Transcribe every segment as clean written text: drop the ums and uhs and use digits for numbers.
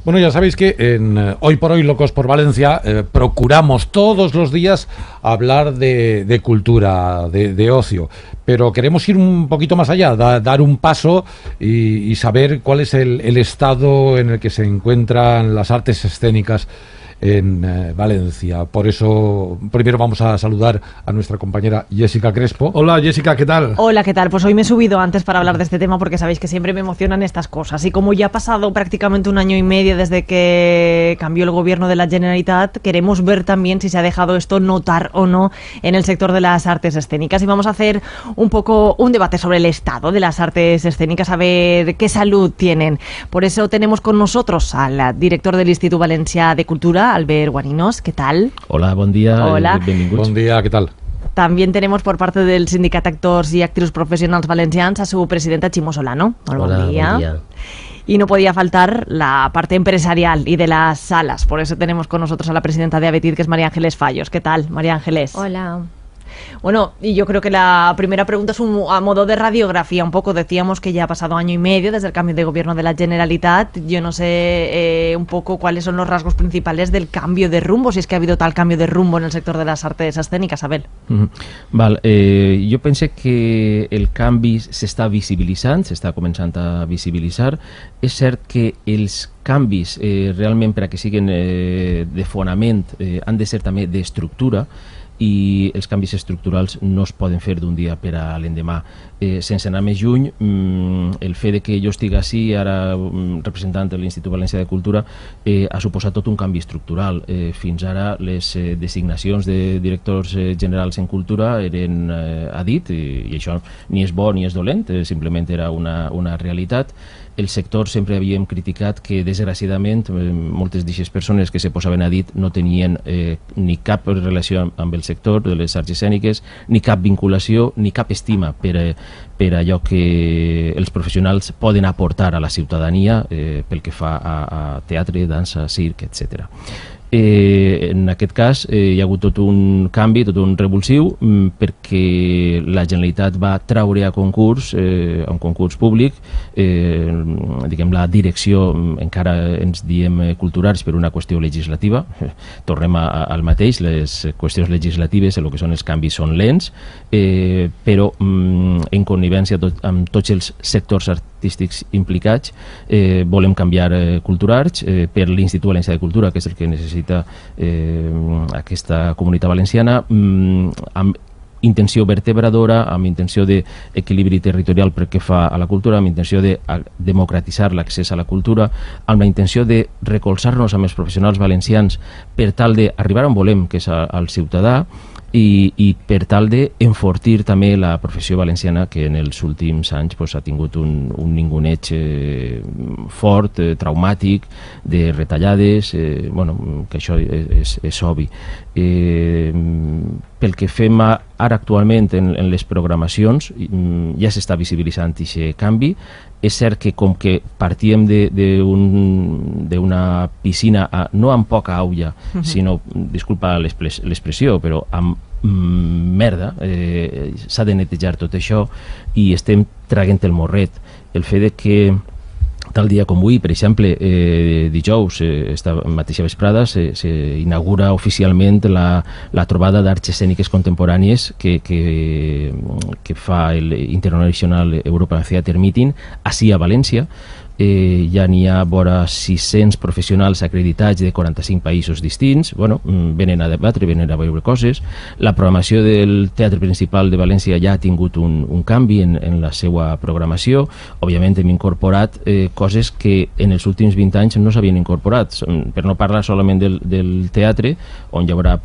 Bueno, ya sabéis que en Hoy por Hoy Locos por Valencia procuramos todos los días hablar de cultura, de ocio, pero queremos ir un poquito más allá, dar un paso y saber cuál es el estado en el que se encuentran las artes escénicas en Valencia. Por eso primero vamos a saludar a nuestra compañera Jessica Crespo. Hola Jessica, ¿qué tal? Hola, ¿qué tal? Pues hoy me he subido antes para hablar de este tema porque sabéis que siempre me emocionan estas cosas y como ya ha pasado prácticamente 1 año y medio desde que cambió el gobierno de la Generalitat, queremos ver también si se ha dejado esto notar o no en el sector de las artes escénicas y vamos a hacer un poco un debate sobre el estado de las artes escénicas, a ver qué salud tienen. Por eso tenemos con nosotros al director del Instituto Valencià de Cultura, Albert Guarinós. ¿Qué tal? Hola, buen día. Hola. Buen día, ¿qué tal? También tenemos por parte del Sindicat Actors y Actrius Professionals Valencians a su presidenta Ximo Solano. Hola, buen día. Y no podía faltar la parte empresarial y de las salas. Por eso tenemos con nosotros a la presidenta de Abetit, que es María Ángeles Fallos. ¿Qué tal, María Ángeles? Hola. Bueno, y yo creo que la primera pregunta es a modo de radiografía. Un poco decíamos que ya ha pasado 1 año y medio desde el cambio de gobierno de la Generalitat. Yo no sé un poco cuáles son los rasgos principales del cambio de rumbo, si es que ha habido tal cambio de rumbo en el sector de les arts escèniques, Abel. Val, jo pense que el canvi s'està visibilitzant, s'està començant a visibilitzar. És cert que els canvis realment per a que siguin de fonament han de ser també d'estructura, i els canvis estructurals no es poden fer d'un dia per a l'endemà. Sense anar més lluny, el fet de que jo estigui així ara representant de l'Institut Valencià de Cultura ha suposat tot un canvi estructural. Fins ara les designacions de directors generals en cultura eren a dit, i això ni és bo ni és dolent, simplement era una realitat. El sector sempre havíem criticat que, desgraciadament, moltes d'aquestes persones que se posaven a dit no tenien ni cap relació amb el sector de les arts escèniques, ni cap vinculació, ni cap estima per allò que els professionals poden aportar a la ciutadania pel que fa a teatre, dansa, circ, etc. En aquest cas hi ha hagut tot un canvi, tot un revulsiu, perquè la Generalitat va traure a concurs, a un concurs públic, diguem, la direcció, encara ens diem culturals per una qüestió legislativa, tornem al mateix, les qüestions legislatives, el que són els canvis són lents, però en connivència amb tots els sectors artístics implicats volem canviar culturals per l'Institut Valencià de Cultura, que és el que necessita aquesta comunitat valenciana, amb intenció vertebradora, amb intenció d'equilibri territorial pel que fa a la cultura, amb intenció de democratitzar l'accés a la cultura, amb la intenció de recolzar-nos amb els professionals valencians per tal d'arribar on volem, que és al ciutadà, i per tal d'enfortir també la professió valenciana, que en els últims anys ha tingut un ninguneig fort, traumàtic, de retallades, que això és obvi. Pel que fem ara actualment en les programacions, ja s'està visibilitzant aquest canvi. És cert que com que partíem d'una piscina no amb poca aigua, sinó, disculpa l'expressió, però amb merda, s'ha de netejar tot això i estem traguent el morret. El fet de que tal dia com avui, per exemple, dijous, esta mateixa vesprada, s'inaugura oficialment la trobada d'arts escèniques contemporànies que fa l'International European Theatre Meeting ací a València. Ja n'hi ha vora 600 professionals acreditats de 45 països distints. Venen a debatre, venen a veure coses. La programació del Teatre Principal de València ja ha tingut un canvi en la seva programació. Òbviament hem incorporat coses que en els últims 20 anys no s'havien incorporat, per no parlar solament del teatre, on hi haurà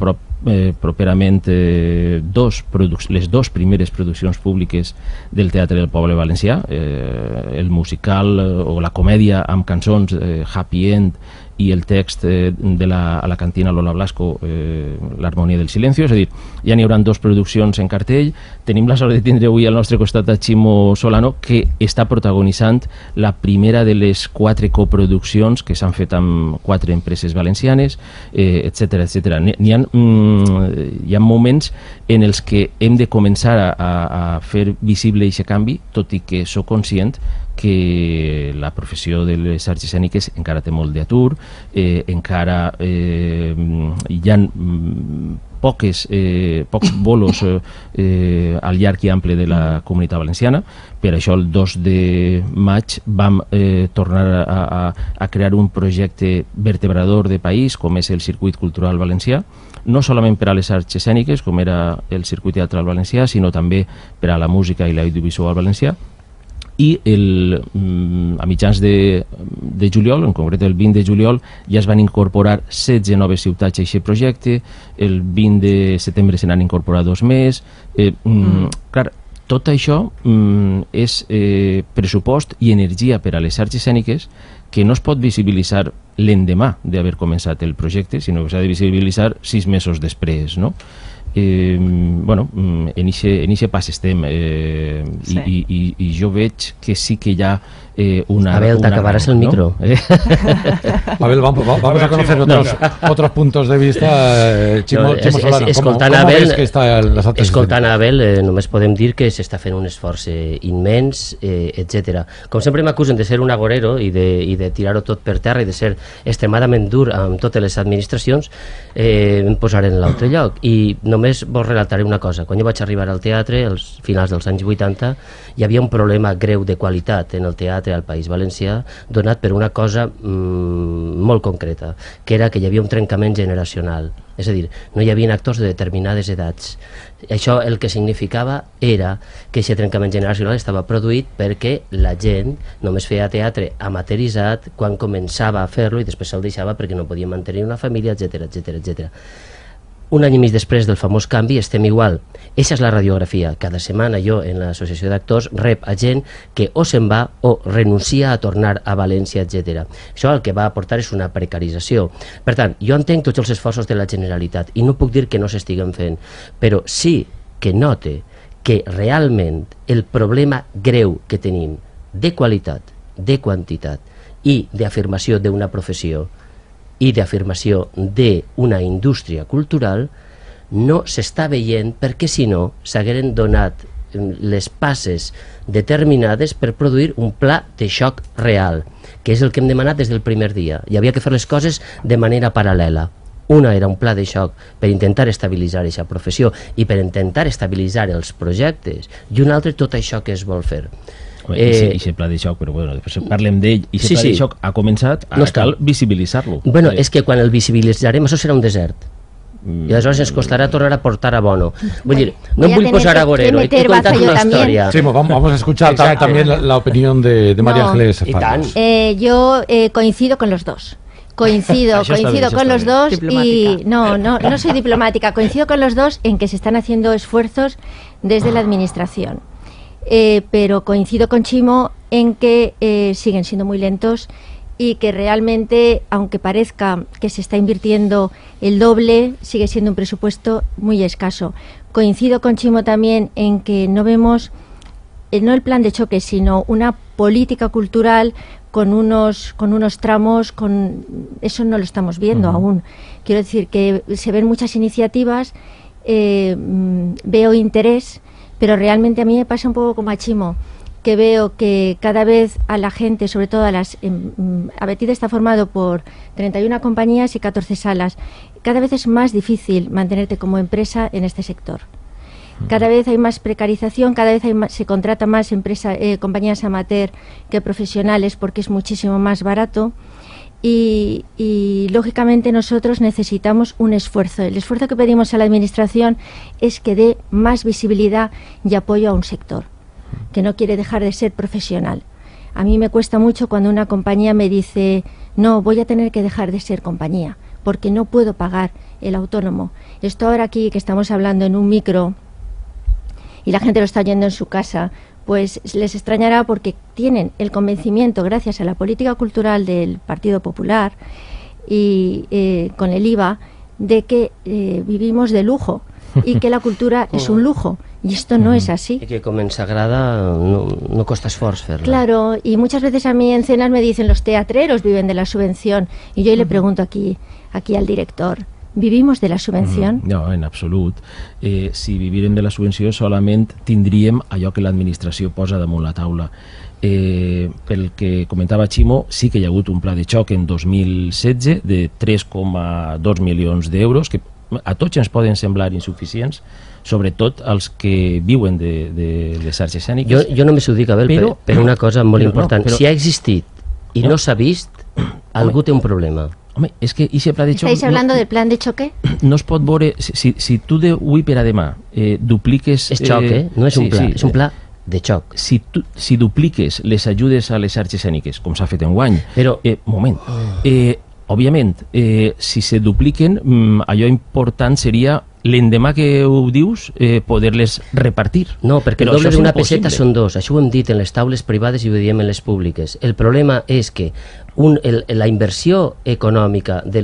properament les 2 primeres produccions públiques del Teatre del Poble Valencià, el musical o la comèdia amb cançons Happy End i el text de la cantina Lola Blasco, l'harmonia del silencio. És a dir, ja n'hi haurà 2 produccions en cartell. Tenim la sort de tindre avui al nostre costat a Ximo Solano, que està protagonitzant la primera de les 4 coproduccions que s'han fet amb 4 empreses valencianes, etc. Hi ha moments en els que hem de començar a fer visible aquest canvi, tot i que soc conscient que la professió de les arts escèniques encara té molt d'atur, encara hi ha pocs bolos al llarg i ample de la Comunitat Valenciana. Per això el 2 de maig vam tornar a crear un projecte vertebrador de país com és el Circuit Cultural Valencià, no solament per a les arts escèniques com era el Circuit Teatral Valencià, sinó també per a la música i l'audiovisual valencià. I a mitjans de juliol, en concret el 20 de juliol, ja es van incorporar 16 noves ciutats a aquest projecte, el 20 de setembre se n'han incorporat 2 més. Clar, tot això és pressupost i energia per a les arts escèniques que no es pot visibilitzar l'endemà d'haver començat el projecte, sinó que s'ha de visibilitzar 6 mesos després, no? Bueno, en ixe pas estem i jo veig que sí que hi ha una... Abel, t'acabaràs el micro. Abel, vamos a conocer otros puntos de vista. Chimo Solana, ¿cómo ves que está las artes? Escoltant a Abel, només podem dir que s'està fent un esforç immens, etc. Com sempre m'acusen de ser un agorero i de tirar-ho tot per terra i de ser extremadament dur amb totes les administracions, em posaré en l'altre lloc. I només vos relataré una cosa. Quan jo vaig arribar al teatre, als finals dels anys 80, hi havia un problema greu de qualitat en el teatre al País Valencià, donat per una cosa molt concreta, que era que hi havia un trencament generacional. És a dir, no hi havia actors de determinades edats. Això el que significava era que aquest trencament generacional estava produït perquè la gent només feia teatre amateritzat quan començava a fer-lo i després se'l deixava perquè no podia mantenir una família, etc. Un any i mig després del famós canvi estem igual. Eixa és la radiografia. Cada setmana jo en l'associació d'actors rep a gent que o se'n va o renuncia a tornar a València, etc. Això el que va aportar és una precarització. Per tant, jo entenc tots els esforços de la Generalitat i no puc dir que no s'estiguen fent, però sí que note que realment el problema greu que tenim de qualitat, de quantitat i d'afirmació d'una professió i d'afirmació d'una indústria cultural no s'està veient perquè si no s'hagueren donat les passes determinades per produir un pla de xoc real, que és el que hem demanat des del primer dia. Hi havia que fer les coses de manera paral·lela. Una era un pla de xoc per intentar estabilitzar aquesta professió i per intentar estabilitzar els projectes, i un altre tot això que es vol fer. Ixe pla de xoc, però bueno, després parlem d'ell. Ixe pla de xoc ha començat, ara cal visibilitzar-lo. Bueno, és que quan el visibilitzarem això serà un desert. I aleshores ens costarà tornar a portar a Bono. Vull dir, no em vull posar agorero, he contat una historia. Sí, vamos a escuchar también la opinión de María Ángeles Farías. Yo coincido con los dos. Coincido con los dos y no soy diplomática, coincido con los dos en que se están haciendo esfuerzos desde la administración. Pero coincido con Chimo en que siguen siendo muy lentos y que realmente, aunque parezca que se está invirtiendo el doble, sigue siendo un presupuesto muy escaso. Coincido con Chimo también en que no vemos, no el plan de choque, sino una política cultural con unos tramos, eso no lo estamos viendo aún. Quiero decir que se ven muchas iniciativas, veo interés, pero realmente a mí me pasa un poco como a Chimo, que veo que cada vez a la gente, sobre todo Abetida está formado por 31 compañías y 14 salas. Cada vez es más difícil mantenerte como empresa en este sector. Cada vez hay más precarización, cada vez se contrata más compañías amateur que profesionales porque es muchísimo más barato. Y lógicamente nosotros necesitamos un esfuerzo. El esfuerzo que pedimos a la administración es que dé más visibilidad y apoyo a un sector que no quiere dejar de ser profesional. A mí me cuesta mucho cuando una compañía me dice no, voy a tener que dejar de ser compañía porque no puedo pagar el autónomo. Esto ahora aquí que estamos hablando en un micro y la gente lo está oyendo en su casa, pues les extrañará porque tienen el convencimiento, gracias a la política cultural del Partido Popular y con el IVA, de que vivimos de lujo y que la cultura es un lujo. Y esto no es así. Y que como en Sagrada no costa esfuerzo hacerlo. Claro, y muchas veces a mí en cenas me dicen los teatreros viven de la subvención. Y yo le pregunto aquí al director, ¿vivimos de la subvenció? No, en absolut. Si vivírem de la subvenció solament tindríem allò que l'administració posa damunt la taula. pel que comentava Ximo, sí que hi ha hagut un pla de xoc en 2016 de 3,2 milions d'euros, que a tots ens poden semblar insuficients, sobretot els que viuen de les arts escèniques. Jo només ho dic, Abel, per una cosa molt important. Si ha existit i no s'ha vist, algú té un problema. Home, és que ese pla de xoc... ¿Estáis hablando del plan de choque? No es pot veure... Si tu d'avui per a demà dupliques... És xoc, no és un pla, és un pla de xoc. Si dupliques les ajudes a les arts escèniques, com s'ha fet enguany... Però... Moment. Òbviament, si se dupliquen, allò important seria l'endemà que ho dius, poder-les repartir. No, perquè el doble d'una peseta són dos. Això ho hem dit en les taules privades i ho diem en les públiques. El problema és que la inversió econòmica de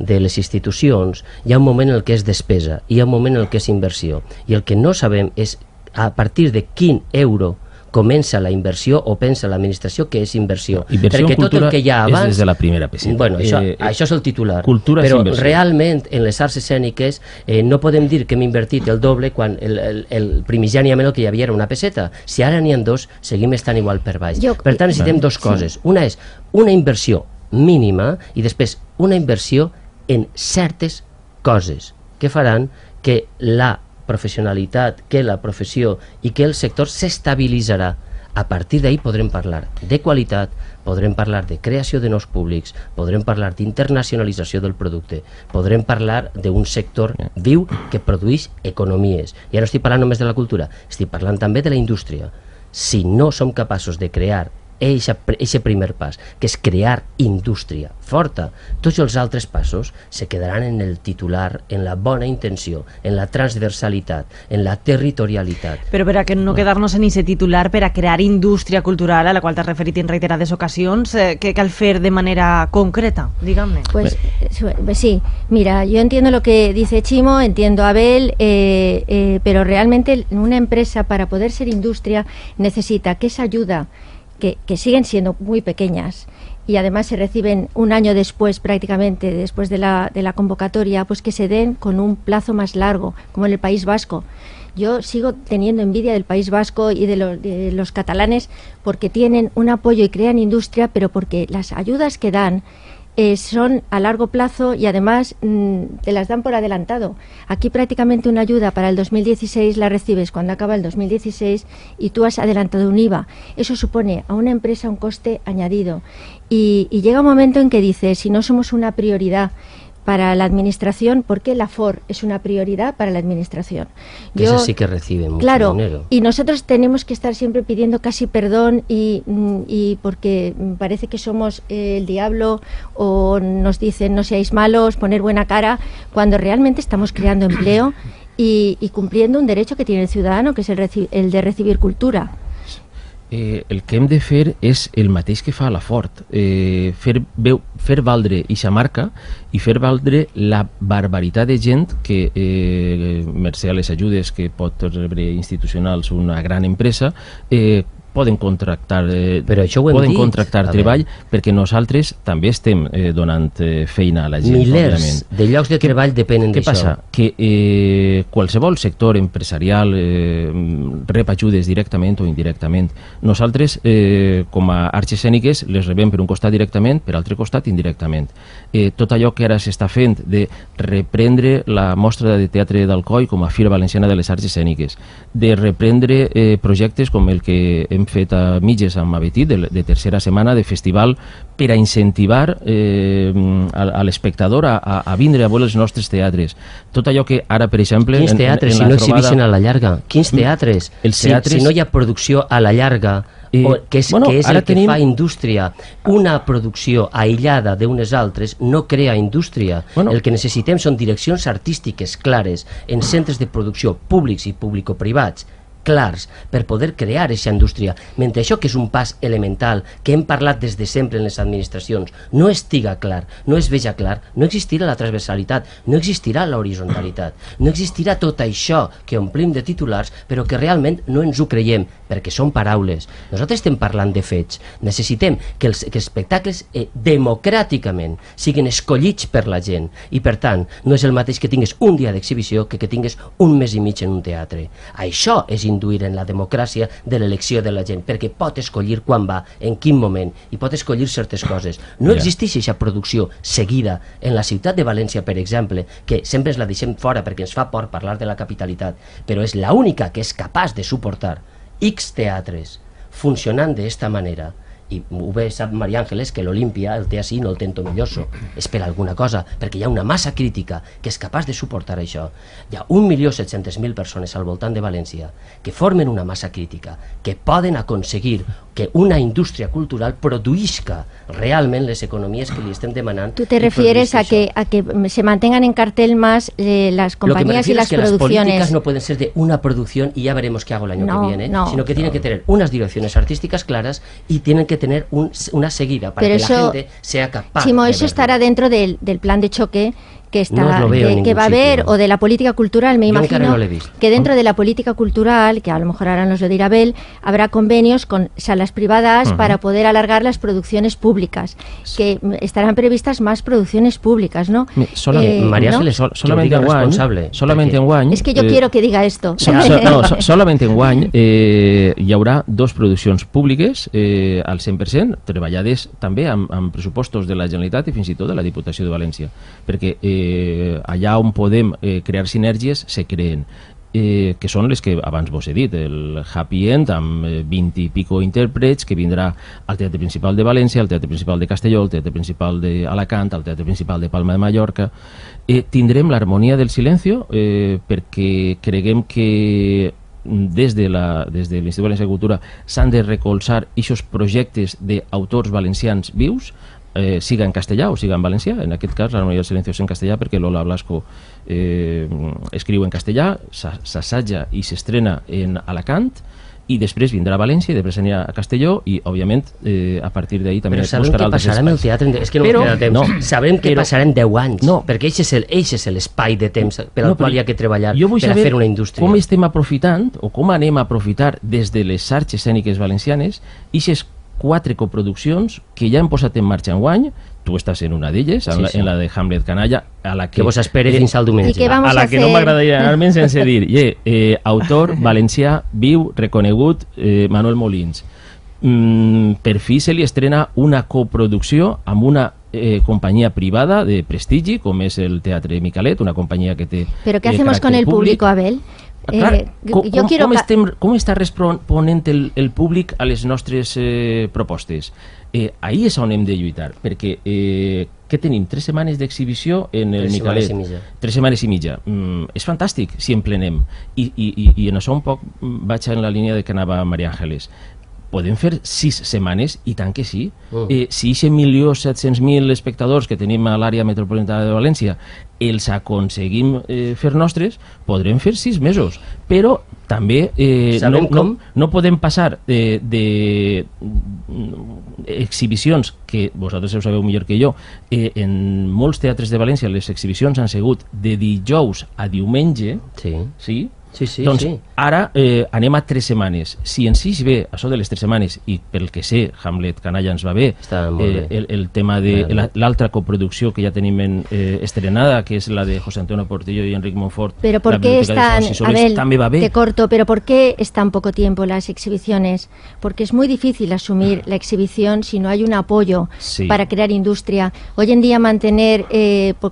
les institucions, hi ha un moment en el que és despesa i hi ha un moment en el que és inversió. I el que no sabem és a partir de quin euro comença la inversió o pensa l'administració que és inversió. Inversió en cultura és des de la primera peseta. Bueno, això és el titular. Cultura és inversió. Però realment en les arts escèniques no podem dir que hem invertit el doble quan el primigèniament el que hi havia era una peseta. Si ara n'hi ha dos, seguim estant igual per baix. Per tant, necessitem dues coses. Una és una inversió mínima i després una inversió en certes coses que faran que la professionalitat, que la professió i que el sector s'estabilitzarà. A partir d'ahí podrem parlar de qualitat, podrem parlar de creació de nous públics, podrem parlar d'internacionalització del producte, podrem parlar d'un sector viu que produeix economies. Ja no estic parlant només de la cultura, estic parlant també de la indústria. Si no som capaços de crear aquest primer pas, que és crear indústria forta, tots els altres passos se quedaran en el titular, en la bona intenció, en la transversalitat, en la territorialitat. Però per a que no quedar-nos en ese titular, per a crear indústria cultural a la qual t'has referit en reiterades ocasions, què cal fer de manera concreta, dígame? Pues sí, mira, yo entiendo lo que dice Chimo, entiendo a Abel, pero realmente una empresa para poder ser industria necesita que esa ayuda que siguen siendo muy pequeñas y además se reciben un año después, prácticamente después de la convocatoria, pues que se den con un plazo más largo, como en el País Vasco. Yo sigo teniendo envidia del País Vasco y de los catalanes porque tienen un apoyo y crean industria, pero porque las ayudas que dan son a largo plazo y además te las dan por adelantado. Aquí prácticamente una ayuda para el 2016 la recibes cuando acaba el 2016 y tú has adelantado un IVA. Eso supone a una empresa un coste añadido y llega un momento en que dices, si no somos una prioridad para la administración, ¿por qué la FOR es una prioridad para la administración? Eso sí que recibe mucho dinero. Y nosotros tenemos que estar siempre pidiendo casi perdón y porque parece que somos el diablo o nos dicen no seáis malos, poner buena cara, cuando realmente estamos creando empleo y cumpliendo un derecho que tiene el ciudadano, que es el de recibir cultura. El que hem de fer és el mateix que fa la Ford, fer valdre eixa marca i fer valdre la barbaritat de gent que, mercè a les ajudes que pot rebre institucionals una gran empresa, poden contractar, treball, perquè nosaltres també estem donant feina a la gent. Milers de llocs de treball depenen d'això. Què passa? Que qualsevol sector empresarial rep ajudes directament o indirectament. Nosaltres, com a arts escèniques, les rebem per un costat directament, per altre costat indirectament. Tot allò que ara s'està fent de reprendre la mostra de teatre d'Alcoi com a Fira Valenciana de les Arts Escèniques, de reprendre projectes com el que hem fet a mitges amb Avetí, de tercera setmana de festival, per a incentivar a l'espectador a vindre a veure els nostres teatres. Tot allò que ara, per exemple... Quins teatres, si no exhibeixen a la llarga? Quins teatres? Si no hi ha producció a la llarga, que és el que fa indústria. Una producció aïllada d'unes altres no crea indústria. El que necessitem són direccions artístiques clares en centres de producció públics i público-privats clars per poder crear aquesta indústria, mentre això que és un pas elemental que hem parlat des de sempre en les administracions no estiga clar, no es veja clar, no existirà la transversalitat, no existirà l'horitzontalitat, no existirà tot això que omplim de titulars però que realment no ens ho creiem perquè són paraules. Nosaltres estem parlant de fets. Necessitem que els espectacles democràticament siguin escollits per la gent i per tant no és el mateix que tingues un dia d'exhibició que tingues un mes i mig en un teatre. Això és induir en la democràcia de l'elecció de la gent, perquè pot escollir quan va, en quin moment, i pot escollir certes coses. No existeix aquesta producció seguida en la ciutat de València, per exemple, que sempre ens la deixem fora perquè ens fa por parlar de la capitalitat, però és l'única que és capaç de suportar X teatres funcionant d'esta manera. I ho bé sap Maria Ángeles que l'Olímpia el té així, no el té en Tomelloso, és per alguna cosa, perquè hi ha una massa crítica que és capaç de suportar això. Hi ha 1.700.000 persones al voltant de València que formen una massa crítica, que poden aconseguir que una indústria cultural produïsca realment les economies que li estem demanant. ¿Tú te refieres a que se mantengan en cartel más las compañías y las producciones? Lo que me refiero es que las políticas no pueden ser de una producción y ya veremos qué hago el año que viene, sino que tienen que tener unas direcciones artísticas claras y tienen que tener una seguida para que la gente sea capaz. Chimo, eso estará dentro del plan de choque que está que va a haber, o de la política cultural, me imagino que dentro de la política cultural, que a lo mejor ahora nos lo dirá Abel, habrá convenios con salas privadas para poder alargar las producciones públicas, que estarán previstas más producciones públicas, ¿no? María Ángeles, solamente en guany. Es que yo quiero que diga esto. Solamente en guany hi haurà dos produccions públiques al 100%, treballades també amb pressupostos de la Generalitat i fins i tot de la Diputació de València, perquè allà on podem crear sinergies se creen, que són les que abans vos he dit, el Happy End amb 20 i pico intèrprets que vindrà al Teatre Principal de València, al Teatre Principal de Castelló, al Teatre Principal d'Alacant, al Teatre Principal de Palma de Mallorca. Tindrem l'Harmonia del Silencio perquè creguem que des de l'Institut Valencià de Cultura s'han de recolzar aquests projectes d'autors valencians vius, siga en castellà o siga en valencià. En aquest cas l'Harmonia del Silencio és en castellà perquè Lola Blasco escriu en castellà, s'assaja i s'estrena en Alacant i després vindrà a València i després anirà a Castelló i òbviament a partir d'ahir també es buscarà altres espais. Però sabem què passarà amb el teatre, és que no ens queda temps, sabem què passarà en 10 anys, perquè aquest és l'espai de temps per al qual hi ha que treballar per a fer una indústria. Com estem aprofitant o com anem a aprofitar des de les arts escèniques valencianes aquestes 4 coproduccions que ja hem posat en marxa enguany. Tu estàs en una d'elles, en la de Hamlet Canalla, a la que vos espere fins al diumenge, a la que no m'agradaria anar-me'n sense dir autor valencià viu reconegut, Manuel Molins. Per fi se li estrena una coproducció amb una companyia privada de prestigi com és el Teatre Micalet, una companyia que té ¿Pero qué hacemos con el público, Abel? Com està responent el públic a les nostres propostes? Ahí és on hem de lluitar, perquè què tenim? 3 setmanes d'exhibició en el Micalet. 3 setmanes i mitja. És fantàstic si en plenem. I en això un poc vaig en la línia de que anava Maria Ángeles. Podem fer 6 setmanes, i tant que sí. Si 1.700.000 espectadors que tenim a l'àrea metropolitana de València els aconseguim fer nostres, podrem fer 6 mesos. Però també no podem passar d'exhibicions, que vosaltres ho sabeu millor que jo, en molts teatres de València les exhibicions han sigut de dijous a diumenge, sí? Doncs ara anem a 3 setmanes. Si ens ix bé això de les 3 setmanes, i pel que sé Hamlet Canalla ens va bé, el tema de l'altra coproducció que ja tenim estrenada, que es la de José Antonio Portillo y Enrique Monfort, pero ¿por qué están, Abel, también va bien? Te corto, pero ¿por qué es tan poco tiempo las exhibiciones? Porque es muy difícil asumir la exhibición si no hay un apoyo para crear industria. Hoy en día mantener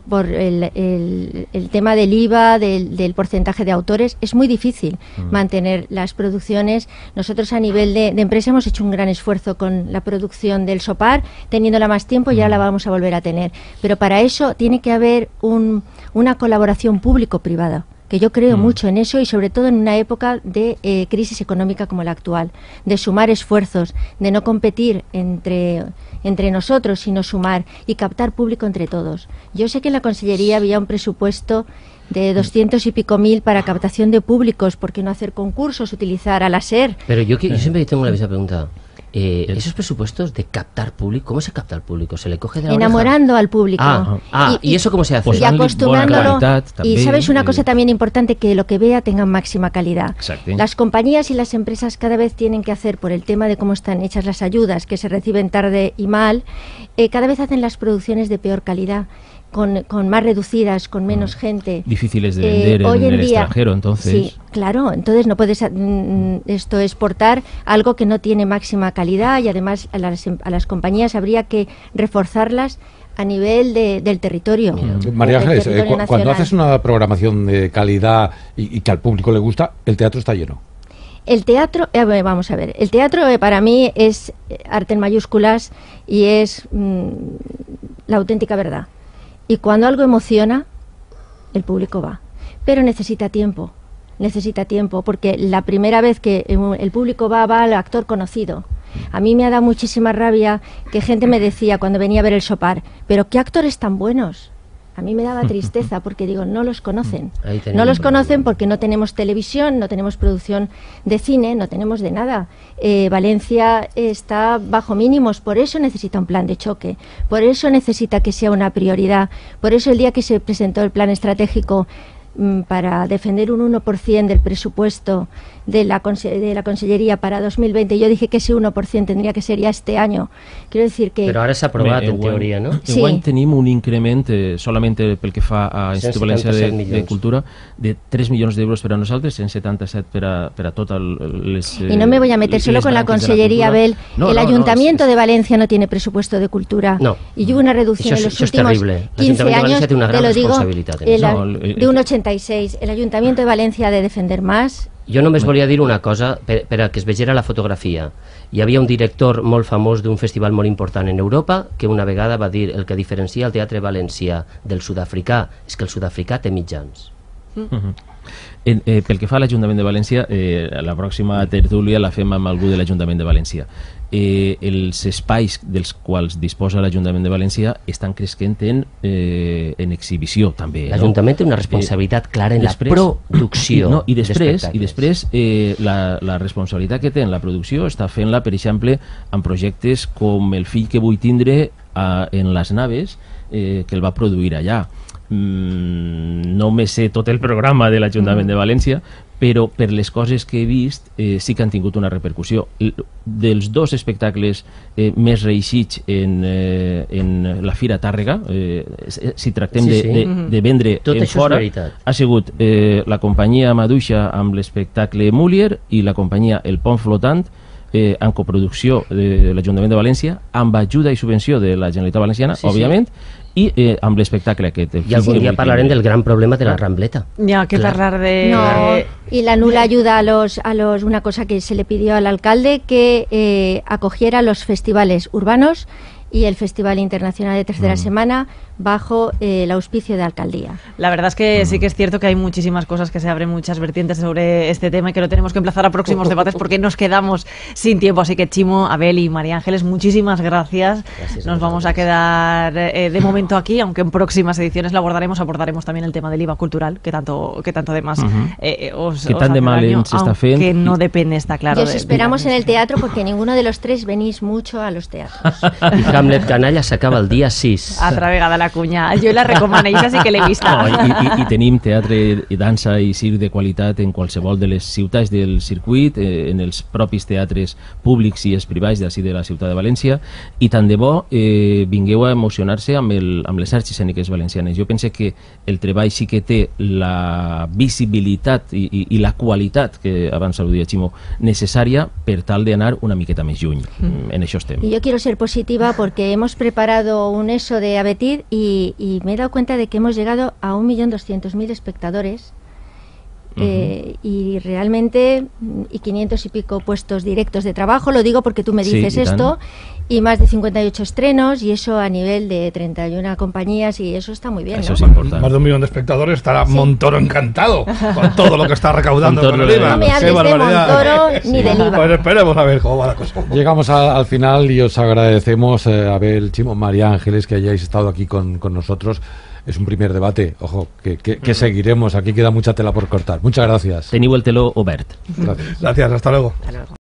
por el tema del IVA, del porcentaje de autores, es muy difícil mantener las producciones. Nosotros a nivel de empresa hemos hecho un gran esfuerzo con la producción del Sopar, teniéndola más tiempo ya la vamos a volver a tener. Pero para eso tiene que haber una colaboración público-privada, que yo creo mucho en eso, y sobre todo en una época de crisis económica como la actual, de sumar esfuerzos, de no competir entre nosotros, sino sumar y captar público entre todos. Yo sé que en la Consellería había un presupuesto de 200 y pico mil para captación de públicos. ¿Por qué no hacer concursos, utilizar a la SER? Pero yo siempre tengo la misma pregunta. Esos presupuestos de captar público, ¿cómo se capta al público? ¿Se le coge de la enamorando oreja? Al público. ¿Y eso cómo se hace? Y acostumbrándolo. Y sabes una cosa también importante, que lo que vea tenga máxima calidad. Exacto. Las compañías y las empresas cada vez tienen que hacer, por el tema de cómo están hechas las ayudas, que se reciben tarde y mal, cada vez hacen las producciones de peor calidad. con más reducidas, con menos gente. Difíciles de vender hoy en el día, extranjero, entonces. Sí, claro, entonces no puedes exportar algo que no tiene máxima calidad, y además a las compañías habría que reforzarlas a nivel del territorio. María Ángeles, cuando haces una programación de calidad y que al público le gusta, el teatro está lleno. El teatro, vamos a ver, el teatro para mí es arte en mayúsculas y es la auténtica verdad. Y cuando algo emociona, el público va. Pero necesita tiempo, porque la primera vez que el público va al actor conocido. A mí me ha dado muchísima rabia que gente me decía cuando venía a ver el Chopard, pero qué actores tan buenos. A mí me daba tristeza porque digo, no los conocen. No los conocen porque no tenemos televisión, no tenemos producción de cine, no tenemos de nada. Valencia está bajo mínimos, por eso necesita un plan de choque, por eso necesita que sea una prioridad. Por eso el día que se presentó el plan estratégico para defender un 1% del presupuesto de la Consellería para 2020, yo dije que ese 1% tendría que ser ya este año. Quiero decir que... Però ara s'ha aprovat, en teoria, no? Enguany tenim un increment, solament pel que fa a Institut Valencià de Cultura, de 3 milions d'euros per a nosaltres, 177 per a totes les... Y no me voy a meter solo con la Consellería, Abel. El Ayuntamiento de Valencia no tiene presupuesto de cultura. No. Y hubo una reducción en los últimos 15 años, te lo digo, de un 86. El Ayuntamiento de Valencia ha de defender más. Jo només volia dir una cosa per a que es vegera la fotografia. Hi havia un director molt famós d'un festival molt important en Europa que una vegada va dir el que diferencia el teatre valencià del sud-africà és que el sud-africà té mitjans. Pel que fa a l'Ajuntament de València, la pròxima tertúlia la fem amb algú de l'Ajuntament de València. Els espais dels quals disposa l'Ajuntament de València estan creixent en exhibició també. L'Ajuntament té una responsabilitat clara en la producció d'espectacles. I després la responsabilitat que té en la producció està fent-la, per exemple, en projectes com El fill que vull tindre en les naves, que el va produir allà. No me sé tot el programa de l'Ajuntament de València, però per les coses que he vist sí que han tingut una repercussió. Dels 2 espectacles més reeixits en la Fira Tàrrega, si tractem de vendre en fora, ha sigut la companyia Maduixa amb l'espectacle Mulier i la companyia El Pont Flotant, en coproducció de l'Ajuntament de València, amb ajuda i subvenció de la Generalitat Valenciana, òbviament, i amb l'espectacle aquest. I algun dia parlarem del gran problema de la Rambleta. Ya, que hablar de... No, y la nula ayuda a los una cosa que se le pidió al alcalde, que acogiera los festivales urbanos y el Festival Internacional de Tercera Semana bajo el auspicio de alcaldía. La verdad es que sí que es cierto que hay muchísimas cosas que se abren, muchas vertientes sobre este tema y que lo tenemos que emplazar a próximos debates porque nos quedamos sin tiempo. Así que Chimo, Abel y María Ángeles, muchísimas gracias. Nos vamos a quedar de momento aquí, aunque en próximas ediciones lo abordaremos también el tema del IVA cultural, que tanto además os tan de mal se está fent, que no depende, está claro. Y os esperamos en el teatro porque ninguno de los 3 venís mucho a los teatros. I Hamlet Canalla s'acaba el dia 6. Altra vegada la cunya. Jo la recomano, i sí que l'he vista. I tenim teatre, dansa i circ de qualitat en qualsevol de les ciutats del circuit, en els propis teatres públics i els privats d'ací de la ciutat de València, i tant de bo vingueu a emocionar-se amb les arts escèniques valencianes. Jo penso que el treball sí que té la visibilitat i la qualitat, que abans ho deia Ximo, necessària per tal d'anar una miqueta més lluny. En això estem. Y yo quiero ser positiva porque hemos preparado un ESO de Abetir y me he dado cuenta de que hemos llegado a 1.200.000 espectadores y realmente, y 500 y pico puestos directos de trabajo, lo digo porque tú me dices esto, y más de 58 estrenos, y eso a nivel de 31 compañías, y eso está muy bien, eso ¿no? es importante. Más de 1 millón de espectadores, estará Montoro encantado con todo lo que está recaudando con el IVA. No me hables de Montoro ni del IVA. Pues esperemos a ver cómo va la cosa. Llegamos al final y os agradecemos, Abel, Chimo, María Ángeles, que hayáis estado aquí con nosotros. Es un primer debate, ojo, que seguiremos. Aquí queda mucha tela por cortar. Muchas gracias. Teniu el teló obert. Gracias. Gracias, hasta luego. Hasta luego.